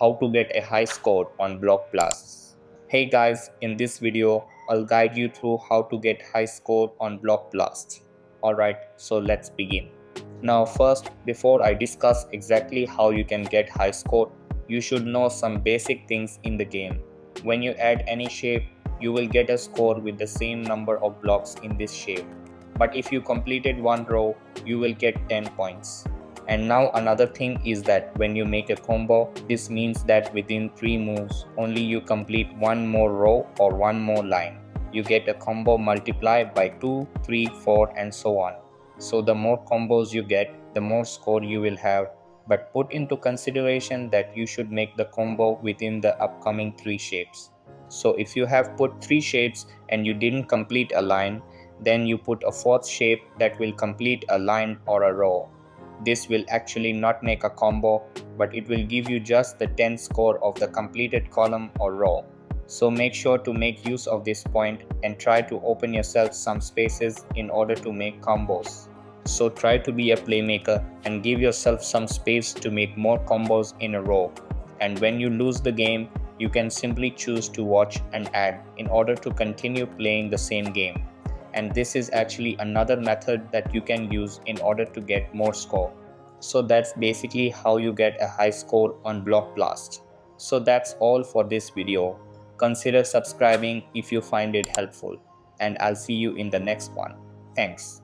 how to get a high score on Block Blasts. Hey guys, in this video, I'll guide you through how to get high score on Block Blast. Alright, so let's begin. Now first, before I discuss exactly how you can get high score, you should know some basic things in the game. When you add any shape, you will get a score with the same number of blocks in this shape. But if you completed one row, you will get 10 points. And now another thing is that when you make a combo, this means that within 3 moves, only you complete one more row or one more line. You get a combo multiplied by 2, 3, 4 and so on. So the more combos you get, the more score you will have. But put into consideration that you should make the combo within the upcoming 3 shapes. So if you have put 3 shapes and you didn't complete a line, then you put a fourth shape that will complete a line or a row. This will actually not make a combo, but it will give you just the 10 score of the completed column or row. So make sure to make use of this point and try to open yourself some spaces in order to make combos. So try to be a playmaker and give yourself some space to make more combos in a row. And when you lose the game, you can simply choose to watch and add in order to continue playing the same game. And this is actually another method that you can use in order to get more score. So that's basically how you get a high score on Block Blast. So that's all for this video. Consider subscribing if you find it helpful, and I'll see you in the next one. Thanks.